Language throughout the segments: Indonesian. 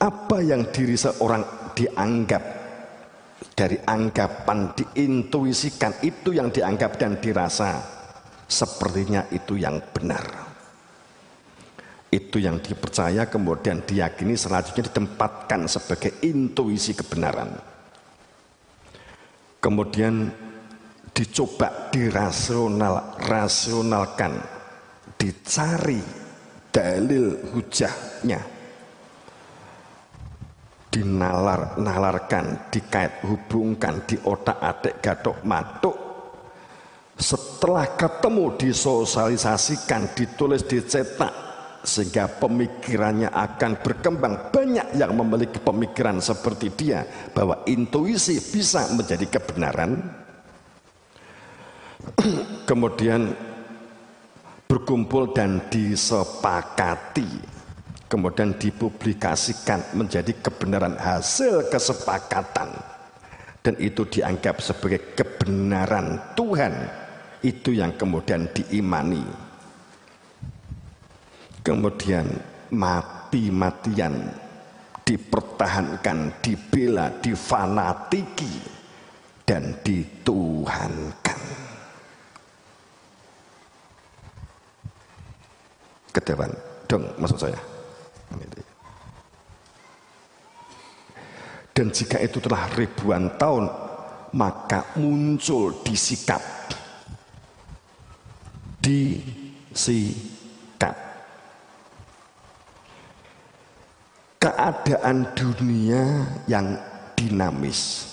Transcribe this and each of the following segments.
Apa yang diri seorang dianggap, dari anggapan diintuisikan, itu yang dianggap dan dirasa sepertinya itu yang benar, itu yang dipercaya, kemudian diyakini, selanjutnya ditempatkan sebagai intuisi kebenaran. Kemudian dicoba dirasionalkan, dicari dalil hujahnya, dinalarkan, dikait hubungkan, di otak-atik gatok matuk. Setelah ketemu, disosialisasikan, ditulis, dicetak, sehingga pemikirannya akan berkembang. Banyak yang memiliki pemikiran seperti dia, bahwa intuisi bisa menjadi kebenaran. Kemudian berkumpul dan disepakati, kemudian dipublikasikan menjadi kebenaran hasil kesepakatan, dan itu dianggap sebagai kebenaran Tuhan. Itu yang kemudian diimani. Kemudian mati-matian dipertahankan, dibela, difanatiki, dan dituhankan. Kedewan dong maksud saya. Dan jika itu telah ribuan tahun, maka muncul disikap keadaan dunia yang dinamis,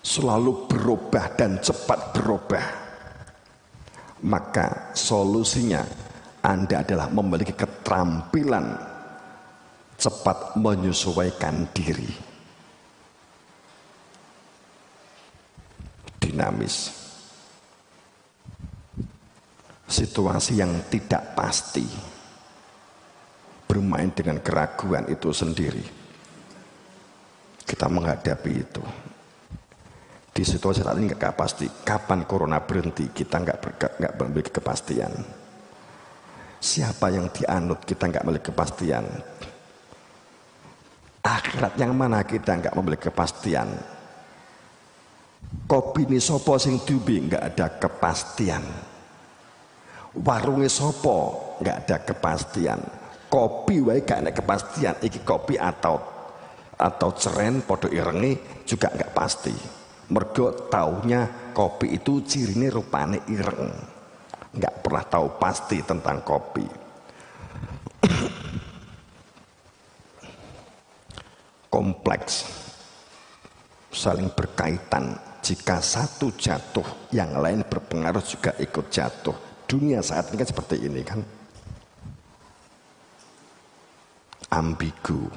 selalu berubah dan cepat berubah. Maka solusinya Anda adalah memiliki keterampilan cepat menyesuaikan diri. Dinamis, situasi yang tidak pasti, bermain dengan keraguan itu sendiri. Kita menghadapi itu di situasi saat ini nggak pasti. Kapan corona berhenti, kita nggak memiliki kepastian. Siapa yang dianut, kita nggak memiliki kepastian. Akhirat yang mana, kita nggak memiliki kepastian. Kopi ini sopo sing diombe, nggak ada kepastian. Warungnya sopo, nggak ada kepastian. Kopi wae gak ada kepastian, iki kopi atau ceren podo irengi juga nggak pasti. Mergo taunya kopi itu cirine rupane ireng, nggak pernah tahu pasti tentang kopi. Kompleks, saling berkaitan. Jika satu jatuh, yang lain berpengaruh juga ikut jatuh. Dunia saat ini kan seperti ini kan, ambigu,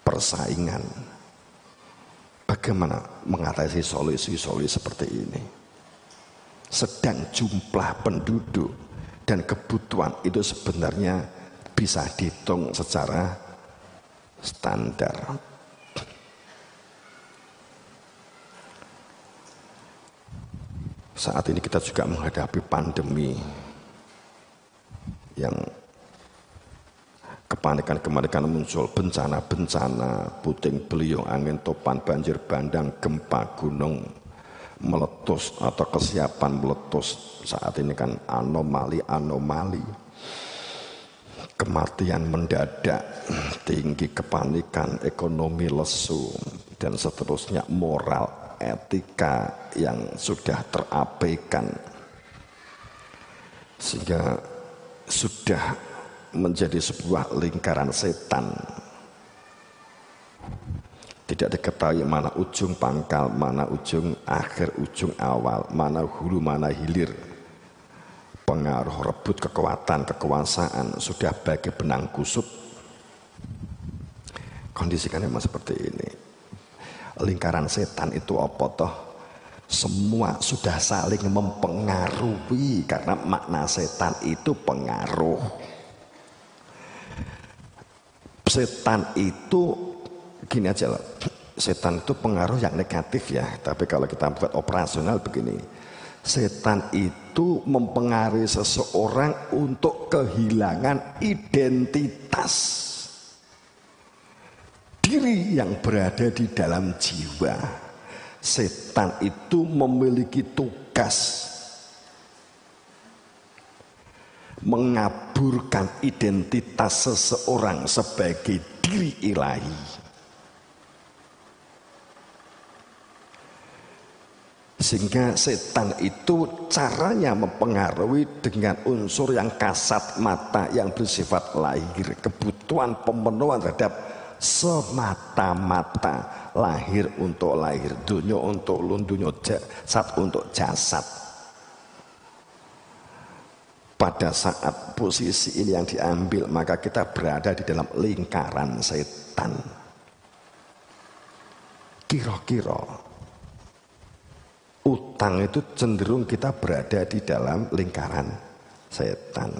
persaingan. Bagaimana mengatasi solusi seperti ini? Sedang jumlah penduduk dan kebutuhan itu sebenarnya bisa dihitung secara standar. Saat ini kita juga menghadapi pandemi yang kepanikan muncul, bencana, puting beliung, angin topan, banjir bandang, gempa gunung meletus atau kesiapan meletus. Saat ini kan anomali, kematian mendadak, tinggi kepanikan, ekonomi lesu, dan seterusnya, moral, etika yang sudah terabaikan, sehingga sudah menjadi sebuah lingkaran setan. Tidak diketahui mana ujung pangkal, mana ujung akhir, ujung awal, mana hulu, mana hilir. Pengaruh rebut kekuatan, kekuasaan sudah bagai benang kusut. Kondisi kan memang seperti ini. Lingkaran setan itu apa toh? Semua sudah saling mempengaruhi, karena makna setan itu pengaruh. Setan itu gini aja loh, setan itu pengaruh yang negatif ya, tapi kalau kita buat operasional begini, setan itu mempengaruhi seseorang untuk kehilangan identitas. diri yang berada di dalam jiwa. Setan itu memiliki tugas mengaburkan identitas seseorang sebagai diri ilahi. Sehingga setan itu caranya mempengaruhi dengan unsur yang kasat mata yang bersifat lahir, kebutuhan pemenuhan terhadap semata-mata lahir untuk lahir, dunia untuk dunia, jasad untuk jasad. Pada saat posisi ini yang diambil, maka kita berada di dalam lingkaran setan. Kira-kira utang itu cenderung kita berada di dalam lingkaran setan.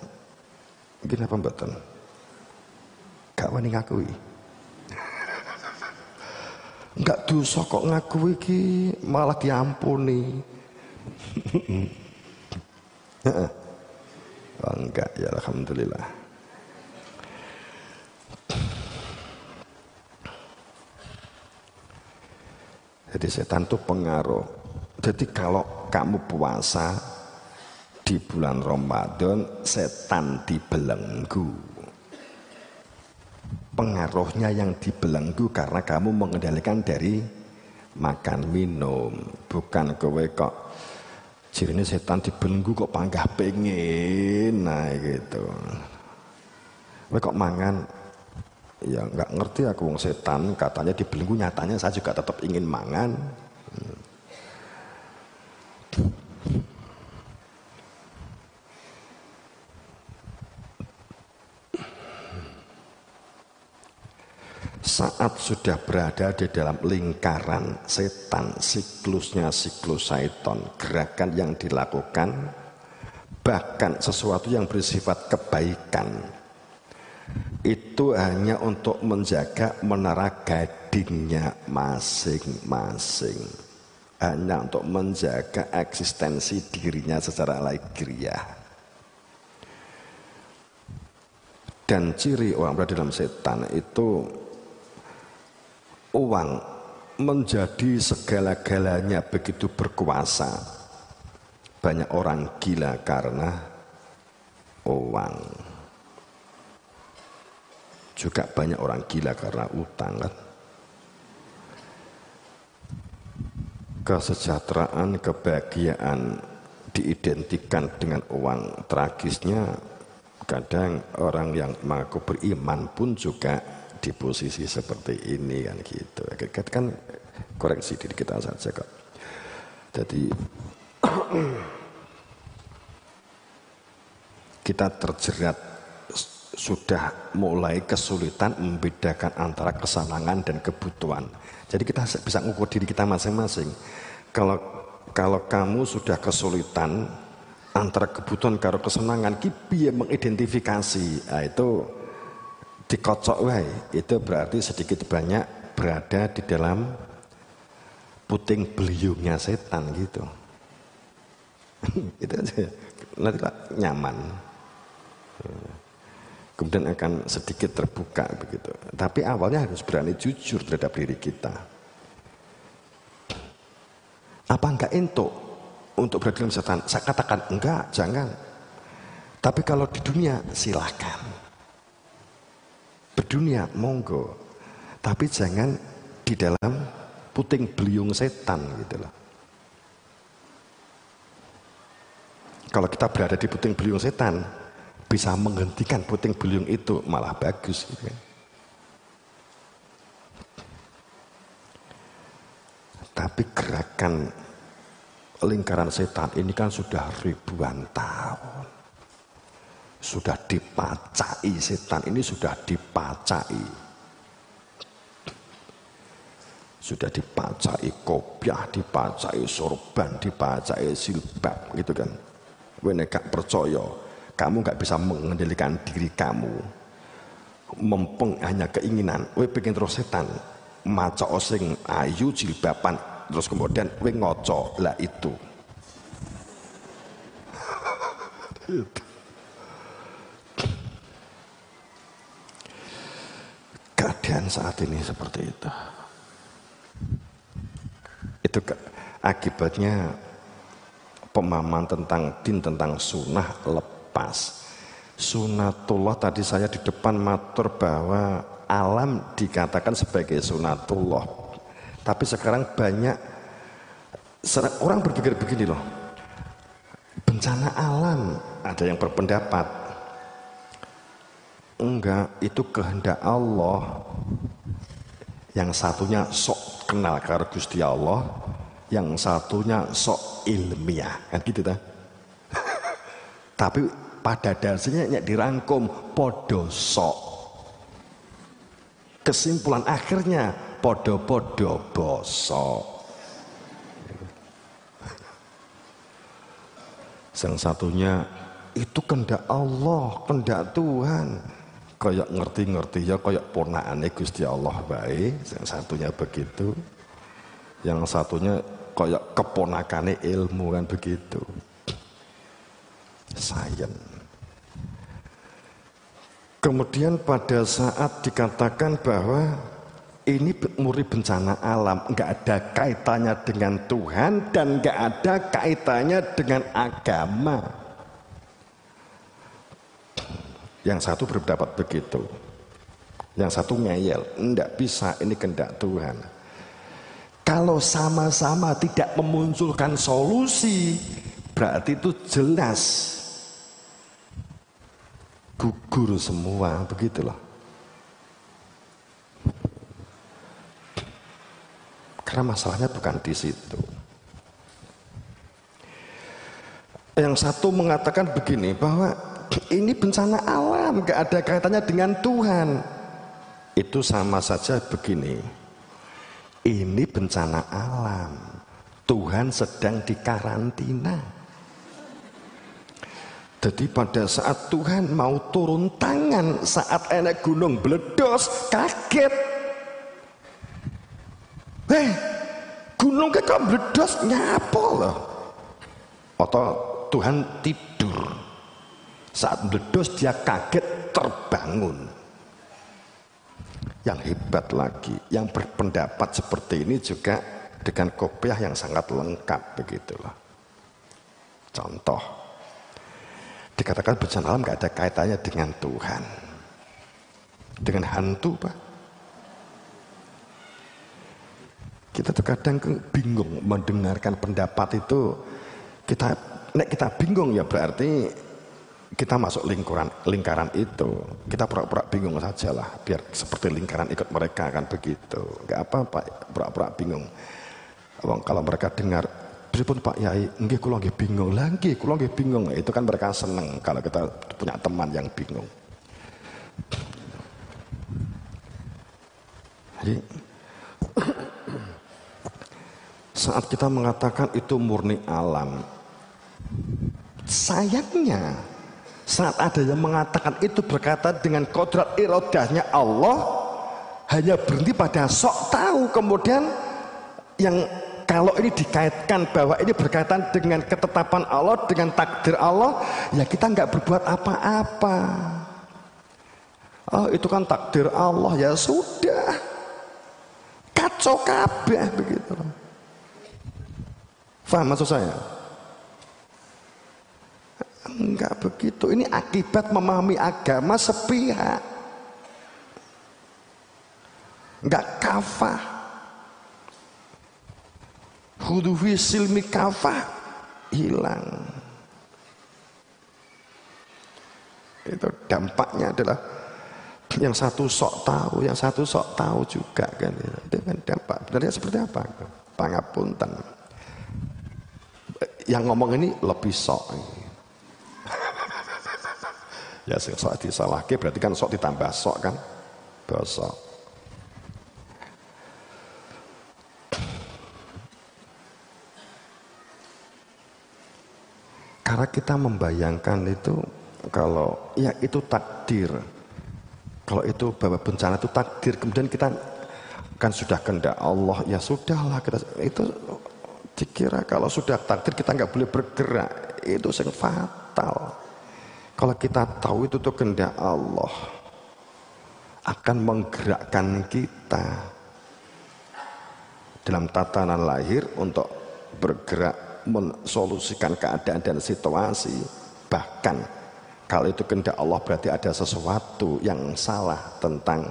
Kenapa mboten? Gak wani ngakui. Enggak dosa kok ngakui ki, malah diampuni. Oh, enggak, ya alhamdulillah. Jadi setan itu pengaruh. Jadi kalau kamu puasa di bulan Ramadan, setan dibelenggu. Pengaruhnya yang dibelenggu karena kamu mengendalikan dari makan minum, bukan kowe kok jirine setan dibelenggu kok panggah pengen, nah gitu. Kowe kok mangan, ya nggak ngerti aku, wong setan katanya dibelenggu, nyatanya saya juga tetap ingin mangan. Saat sudah berada di dalam lingkaran setan, siklusnya siklus syaiton, gerakan yang dilakukan bahkan sesuatu yang bersifat kebaikan itu hanya untuk menjaga menara gadingnya masing-masing, hanya untuk menjaga eksistensi dirinya secara lahiriah. Dan ciri orang berada dalam setan itu uang menjadi segala-galanya, begitu berkuasa. Banyak orang gila karena uang. Juga banyak orang gila karena utang kan. Kesejahteraan, kebahagiaan diidentikan dengan uang. Tragisnya kadang orang yang mengaku beriman pun juga di posisi seperti ini kan gitu. Kita kan koreksi diri kita saja kok. Jadi kita terjerat, sudah mulai kesulitan membedakan antara kesenangan dan kebutuhan. Jadi kita bisa mengukur diri kita masing-masing. Kalau kamu sudah kesulitan antara kebutuhan karo kesenangan, piye mengidentifikasi, nah, itu dikocok wae, itu berarti sedikit banyak berada di dalam puting beliungnya setan gitu. Itu aja, nanti nyaman. Kemudian akan sedikit terbuka begitu. Tapi awalnya harus berani jujur terhadap diri kita. Apa enggak untuk berada dalam setan? Saya katakan enggak, jangan. Tapi kalau di dunia silakan. Berdunia monggo, tapi jangan di dalam puting beliung setan gitu loh. Kalau kita berada di puting beliung setan, bisa menghentikan puting beliung itu, malah bagus gitu kan. Tapi gerakan lingkaran setan ini kan sudah ribuan tahun. Sudah dipacai, setan ini sudah dipacai. Sudah dipacai kopiah, dipacai sorban, dipacai silbab gitu kan. Kowe nek gak percaya, kamu gak bisa mengendalikan diri kamu. Mempeng hanya keinginan, kowe pengen terus setan, maca sing ayu jilbaban, terus kemudian kowe ngoco, lah itu. Gak keadaan saat ini seperti itu. Itu akibatnya pemahaman tentang din, tentang sunnah lepas. Sunatullah tadi saya di depan matur bahwa alam dikatakan sebagai sunatullah. Tapi sekarang banyak orang berpikir begini loh, bencana alam, ada yang berpendapat enggak, itu kehendak Allah. Yang satunya sok kenal karo Gusti Allah, yang satunya sok ilmiah, kan gitu ta? Tapi pada dasarnya dirangkum podo sok. Kesimpulan akhirnya podo-podo bosok. Yang satunya itu kehendak Allah, kehendak Tuhan. Kayak ngerti-ngerti ya, kayak ponakane Gusti Allah baik. Yang satunya begitu, yang satunya kayak keponakane ilmu, kan begitu. Sains. Kemudian pada saat dikatakan bahwa ini murni bencana alam, nggak ada kaitannya dengan Tuhan dan nggak ada kaitannya dengan agama. Yang satu berpendapat begitu, yang satu ngeyel, enggak bisa, ini kehendak Tuhan. Kalau sama-sama tidak memunculkan solusi, berarti itu jelas gugur semua, begitulah. Karena masalahnya bukan di situ. Yang satu mengatakan begini, bahwa ini bencana alam, gak ada kaitannya dengan Tuhan. Itu sama saja begini, ini bencana alam, Tuhan sedang dikarantina. Jadi pada saat Tuhan mau turun tangan, saat enek gunung meledos, kaget. Gunung kok meledos, nyapa loh. Atau Tuhan tidur. Saat meledos dia kaget, terbangun. Yang hebat lagi, yang berpendapat seperti ini juga dengan kopiah yang sangat lengkap, begitulah. Contoh, dikatakan bencana alam gak ada kaitannya dengan Tuhan, dengan hantu, Pak. Kita terkadang bingung mendengarkan pendapat itu. Kita bingung ya berarti kita masuk lingkaran itu. Kita pura-pura bingung saja lah, biar seperti lingkaran ikut mereka, kan begitu. Gak apa-apa pura-pura bingung. Kalau mereka dengar, pripun Pak Yai, nggih kula nggih bingung. Lah nggih kula nggih bingung. Itu kan mereka seneng kalau kita punya teman yang bingung. Jadi saat kita mengatakan itu murni alam, sayangnya saat ada yang mengatakan itu berkaitan dengan kodrat irodahnya Allah, hanya berhenti pada sok tahu. Kemudian yang kalau ini dikaitkan bahwa ini berkaitan dengan ketetapan Allah, dengan takdir Allah, ya kita nggak berbuat apa-apa. Oh itu kan takdir Allah, ya sudah, kacau kabeh begitu. Faham maksud saya? Enggak begitu. Ini akibat memahami agama sepihak, enggak kafah. Hudufi silmi kafah hilang. Itu dampaknya adalah yang satu sok tahu, yang satu sok tahu juga, kan. Dengan dampak benarnya seperti apa? Pangapunten. Yang ngomong ini lebih sok. Ya sok disalahke berarti kan sok ditambah sok, kan bosok. Karena kita membayangkan itu, kalau ya itu takdir, kalau itu bahwa bencana itu takdir, kemudian kita kan sudah kehendak Allah, ya sudahlah, kita itu dikira kalau sudah takdir kita nggak boleh bergerak, itu yang fatal. Kalau kita tahu itu tuh kehendak Allah, akan menggerakkan kita dalam tatanan lahir untuk bergerak mensolusikan keadaan dan situasi. Bahkan kalau itu kehendak Allah berarti ada sesuatu yang salah tentang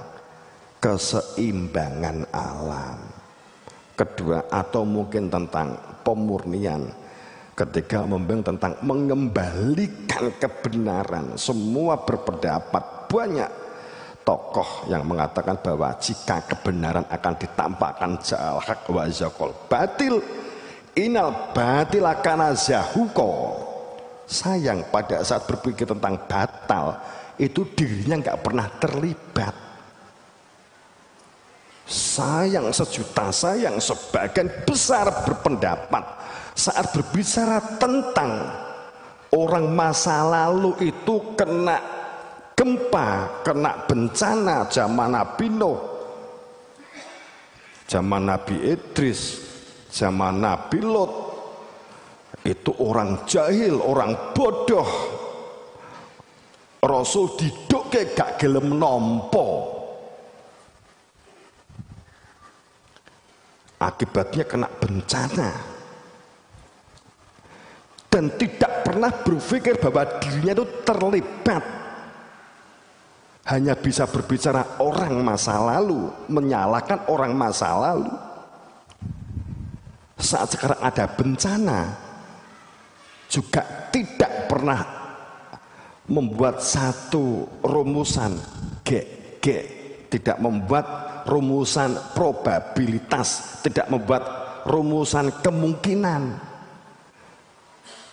keseimbangan alam. Kedua, atau mungkin tentang pemurnian. Ketiga, membimbing tentang mengembalikan kebenaran. Semua berpendapat, banyak tokoh yang mengatakan bahwa jika kebenaran akan ditampakkan ja'al haq wa zaqal batil inal batil akana zahuko. Sayang pada saat berpikir tentang batal itu dirinya nggak pernah terlibat. Sayang sejuta, sayang sebagian besar berpendapat saat berbicara tentang orang masa lalu itu kena gempa, kena bencana zaman Nabi Nuh, zaman Nabi Idris, zaman Nabi Lot, itu orang jahil, orang bodoh. Rasul diduke gak gelem nampa. Akibatnya kena bencana. Dan tidak pernah berpikir bahwa dirinya itu terlibat. Hanya bisa berbicara orang masa lalu, menyalahkan orang masa lalu. Saat sekarang ada bencana, juga tidak pernah membuat satu rumusan G, tidak membuat rumusan probabilitas, tidak membuat rumusan kemungkinan.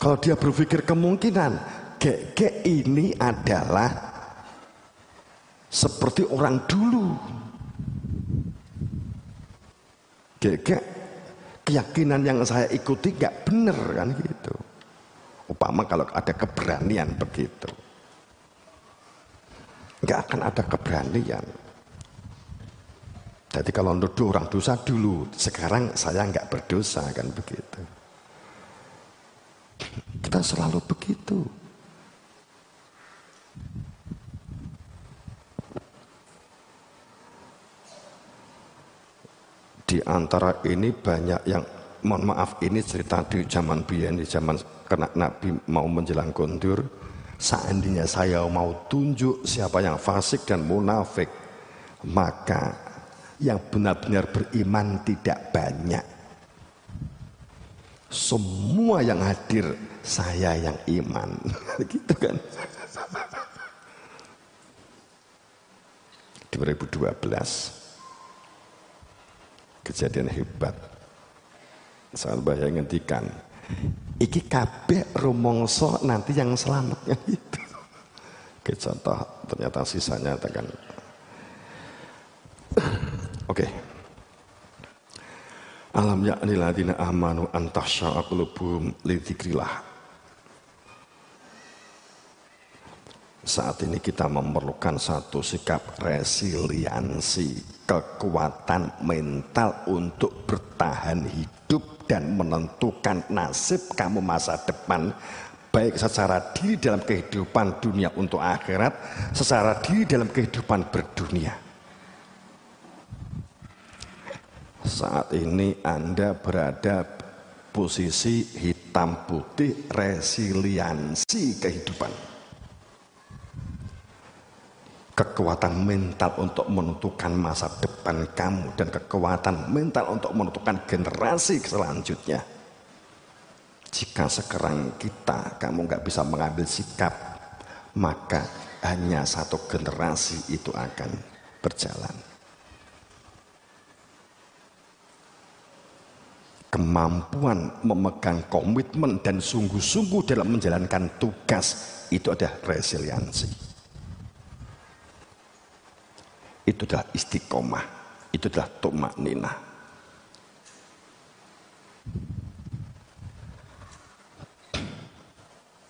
Kalau dia berpikir kemungkinan, G ini adalah seperti orang dulu. Keyakinan yang saya ikuti gak bener kan gitu. Upama kalau ada keberanian begitu, gak akan ada keberanian. Jadi kalau nuduh orang dosa dulu, sekarang saya nggak berdosa kan begitu. Kita selalu begitu. Di antara ini banyak yang, mohon maaf ini cerita di zaman biyen, di zaman kena Nabi mau menjelang kondur. Seandainya saya mau tunjuk siapa yang fasik dan munafik, maka yang benar-benar beriman tidak banyak. Semua yang hadir saya yang iman. Gitu kan. 2012 kejadian hebat. Saat saya ngendikan, iki kabeh rumangsa nanti yang selamat kan gitu. Contoh ternyata sisanya tekan. Oke. Alam ya'nil ladzina amanu an takhsha'a qulubuhum li dzikrillah. Saat ini kita memerlukan satu sikap resiliensi, kekuatan mental untuk bertahan hidup dan menentukan nasib kamu masa depan, baik secara diri dalam kehidupan dunia untuk akhirat, secara diri dalam kehidupan berdunia. Saat ini Anda berada posisi hitam putih resiliensi kehidupan. Kekuatan mental untuk menentukan masa depan kamu dan kekuatan mental untuk menentukan generasi selanjutnya. Jika sekarang kamu nggak bisa mengambil sikap, maka hanya satu generasi itu akan berjalan. Kemampuan memegang komitmen dan sungguh-sungguh dalam menjalankan tugas itu adalah resiliensi. Itu adalah istiqomah, itu adalah tumakninah.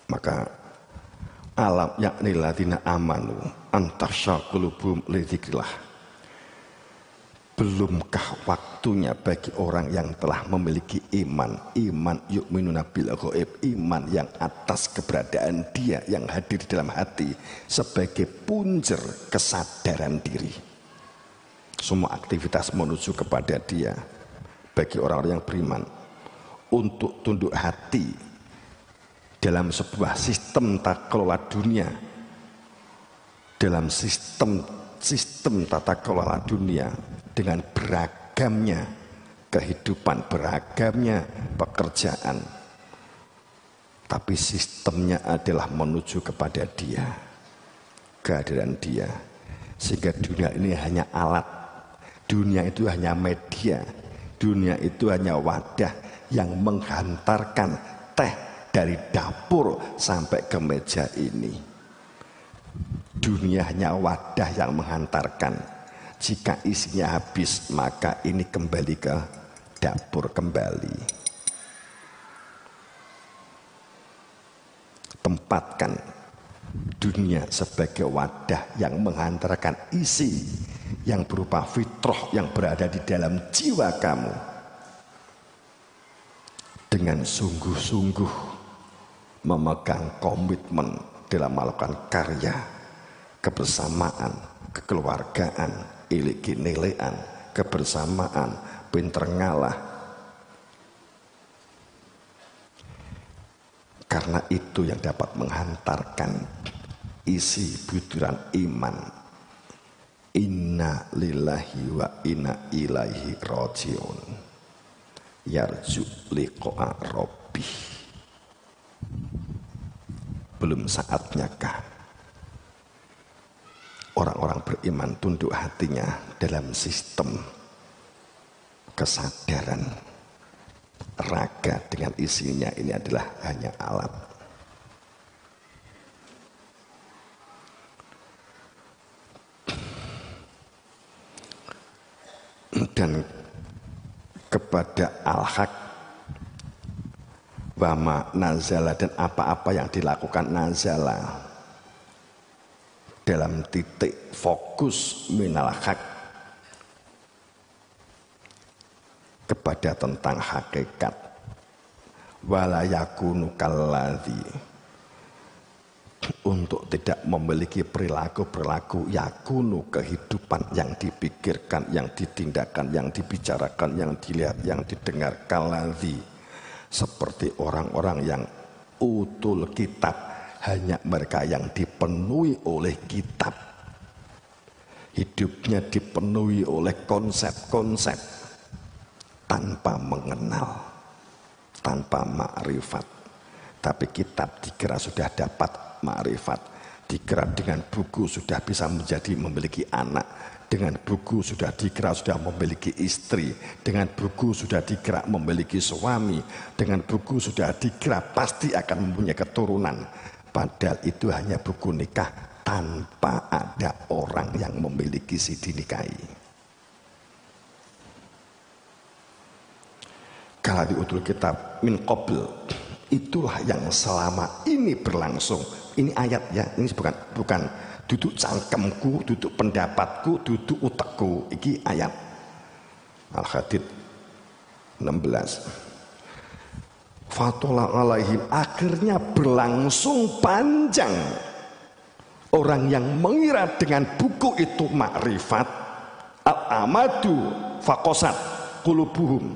Maka alam ya'nil ladzina amanu an takhsha qulubuhum li dzikrillah. belumkah waktunya bagi orang yang telah memiliki iman yu'minuna bil ghaib, iman yang atas keberadaan dia yang hadir di dalam hati sebagai punjer kesadaran diri. Semua aktivitas menuju kepada dia bagi orang-orang yang beriman untuk tunduk hati dalam sebuah sistem tata kelola dunia, dalam sistem tata kelola dunia dengan beragamnya kehidupan, beragamnya pekerjaan, tapi sistemnya adalah menuju kepada dia, kehadiran dia, sehingga dunia ini hanya alat, dunia itu hanya media, dunia itu hanya wadah yang menghantarkan teh dari dapur sampai ke meja ini. Dunia hanya wadah yang menghantarkan. Jika isinya habis, maka ini kembali ke dapur kembali. Tempatkan dunia sebagai wadah yang menghantarkan isi yang berupa fitrah yang berada di dalam jiwa kamu. Dengan sungguh-sungguh memegang komitmen dalam melakukan karya, kebersamaan, kekeluargaan, iliki-nilean, kebersamaan, pinter ngalah. Karena itu yang dapat menghantarkan isi butiran iman. Inna lillahi wa inna ilaihi rajiun. Yarju liqa'a rabbih. Belum saatnya kah orang-orang beriman tunduk hatinya dalam sistem kesadaran raga dengan isinya ini adalah hanya alat. Dan kepada al-haq wama nazala, dan apa-apa yang dilakukan nazala dalam titik fokus minal haq kepada tentang hakikat, wala yakunu kalladzi, untuk tidak memiliki perilaku-perilaku yakunu, kehidupan yang dipikirkan, yang ditindakkan, yang dibicarakan, yang dilihat, yang didengar, kalladzi, seperti orang-orang yang utul kitab, hanya mereka yang dipenuhi oleh kitab, hidupnya dipenuhi oleh konsep-konsep tanpa mengenal, tanpa ma'rifat. Tapi kitab dikira sudah dapat ma'rifat, dikira dengan buku sudah bisa memiliki anak, dengan buku sudah dikira sudah memiliki istri, dengan buku sudah dikira memiliki suami, dengan buku sudah dikira pasti akan mempunyai keturunan. Padahal itu hanya buku nikah tanpa ada orang yang memiliki si dinikahi. Kalau diutul kitab min qabl, itulah yang selama ini berlangsung. Ini ayat ya, ini bukan duduk cangkemku, duduk pendapatku, duduk utekku. Ini ayat Al-Hadid 16. Fatola alaihim, akhirnya berlangsung panjang. Orang yang mengira dengan buku itu makrifat, al-amadu fakosat kulubuhum,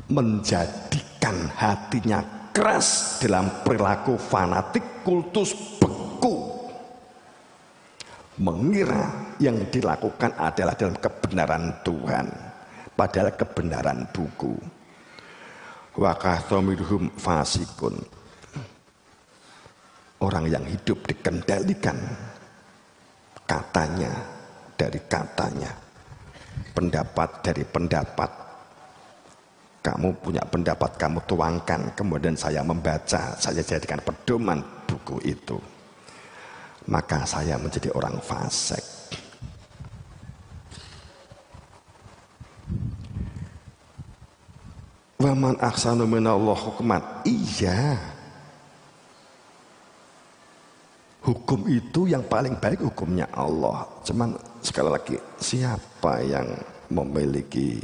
menjadikan hatinya keras dalam perilaku fanatik, kultus, beku, mengira yang dilakukan adalah dalam kebenaran Tuhan, padahal kebenaran buku. Wa kahtomidhum fasikun, orang yang hidup dikendalikan katanya dari katanya, pendapat dari pendapat. Kamu punya pendapat, kamu tuangkan, kemudian saya membaca, saya jadikan pedoman buku itu, maka saya menjadi orang fasik. Waman ahsanu minallah hukman, iya, Hukum itu yang paling baik hukumnya Allah. Cuman sekali lagi, siapa yang memiliki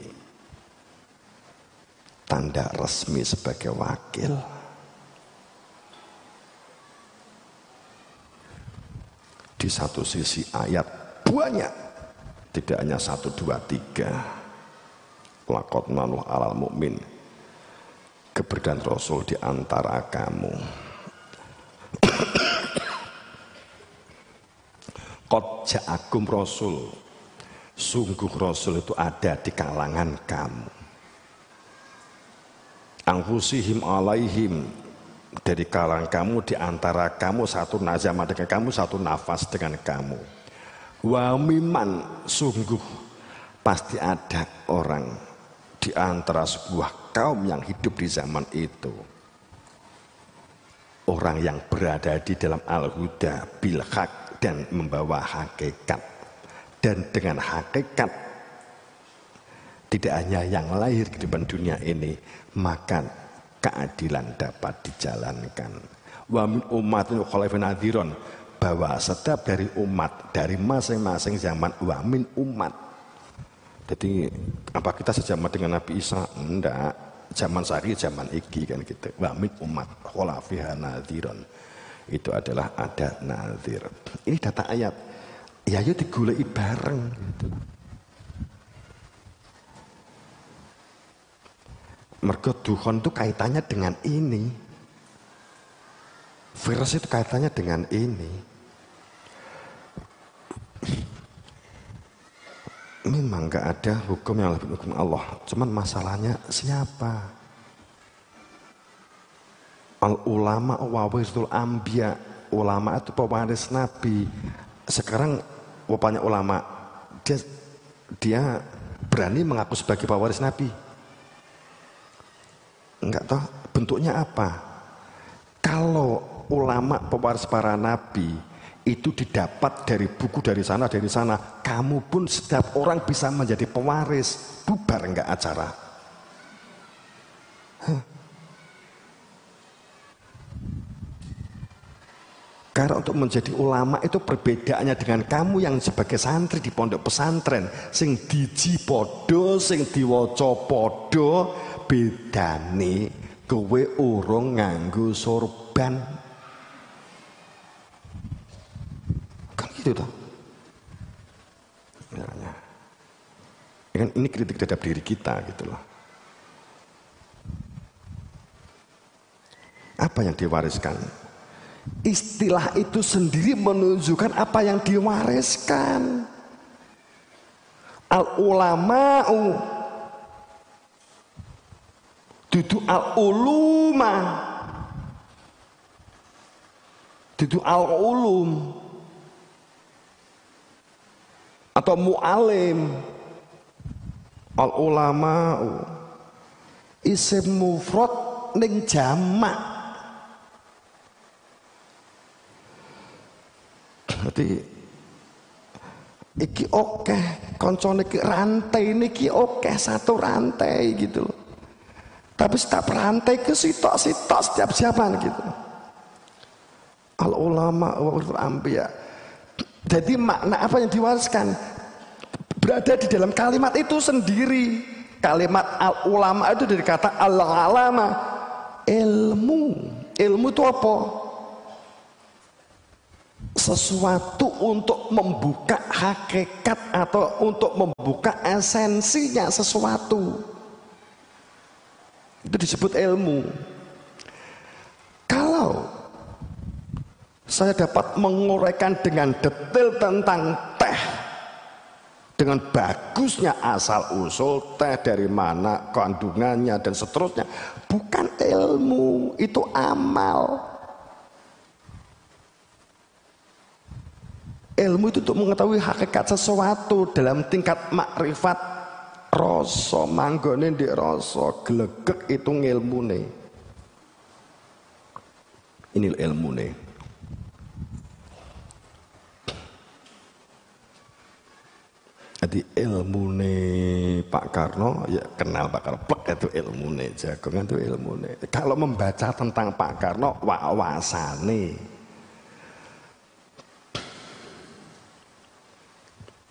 tanda resmi sebagai wakil? Di satu sisi ayat banyak, tidak hanya 1, 2, 3. Laqad manallahu 'alal mu'min, keberadaan Rasul di antara kamu. Qad ja'akum Rasul, sungguh Rasul itu ada di kalangan kamu. Anfusihim alaihim, dari kalangan kamu, di antara kamu, satu nazama dengan kamu, satu nafas dengan kamu. Wa miman, sungguh pasti ada orang di antara sebuah kaum yang hidup di zaman itu, orang yang berada di dalam al-huda bil haq, dan membawa hakikat. Dan dengan hakikat tidak hanya yang lahir di depan dunia ini, maka keadilan dapat dijalankan. Wa min ummatin khalifun nadhiron, bahwa setiap dari umat, dari masing-masing zaman, wa min umat. Jadi apa kita sejaman dengan Nabi Isa? Enggak. Zaman sehari, zaman iki kan gitu. Wa min umat khalifun nadhiron, itu adalah ada nazir. Ini data ayat. Ya yuk digulai bareng gitu. Mergo dukhon itu kaitannya dengan ini. Virus itu kaitannya dengan ini. Memang gak ada hukum yang lebih hukum Allah. Cuman masalahnya siapa? Al-ulama wawarisul anbiya, ulama itu pewaris Nabi. Sekarang banyak ulama dia berani mengaku sebagai pewaris Nabi. Enggak tahu bentuknya apa. Kalau ulama pewaris para nabi itu didapat dari buku dari sana, kamu pun setiap orang bisa menjadi pewaris. Bubar enggak acara? Karena untuk menjadi ulama itu perbedaannya dengan kamu yang sebagai santri di pondok pesantren, sing diji podo, sing diwaca podo, bedane kowe urung nganggo sorban. Kan gitu toh. Ya. Kan ini kritik terhadap diri kita gitu loh. Apa yang diwariskan? Istilah itu sendiri menunjukkan apa yang diwariskan. Al-ulama'u dudu al-uluma, dudu al-ulum atau mu'alim. Al-ulama'u isim mufrad ning jamak. Jadi iki oke, koncone iki rantai niki oke, satu rantai gitu loh. Tapi setiap rantai ke sitok-sitok setiap zaman gitu. Al ulama wa anbiya. Jadi makna apa yang diwariskan berada di dalam kalimat itu sendiri. Kalimat al ulama itu dari kata al alama, ilmu. Ilmu itu apa? Sesuatu untuk membuka hakikat atau untuk membuka esensinya sesuatu, itu disebut ilmu. Kalau saya dapat menguraikan dengan detail tentang teh, dengan bagusnya asal usul teh, dari mana kandungannya dan seterusnya, bukan ilmu, itu amal. Ilmu itu untuk mengetahui hakikat sesuatu dalam tingkat makrifat rasa, manggone di rasa, glegek itu ngilmune. Ini ilmune. Jadi ilmune Pak Karno, ya kenal Pak Karno, plek itu ilmune, jagongan itu ilmune. Kalau membaca tentang Pak Karno, wawasane.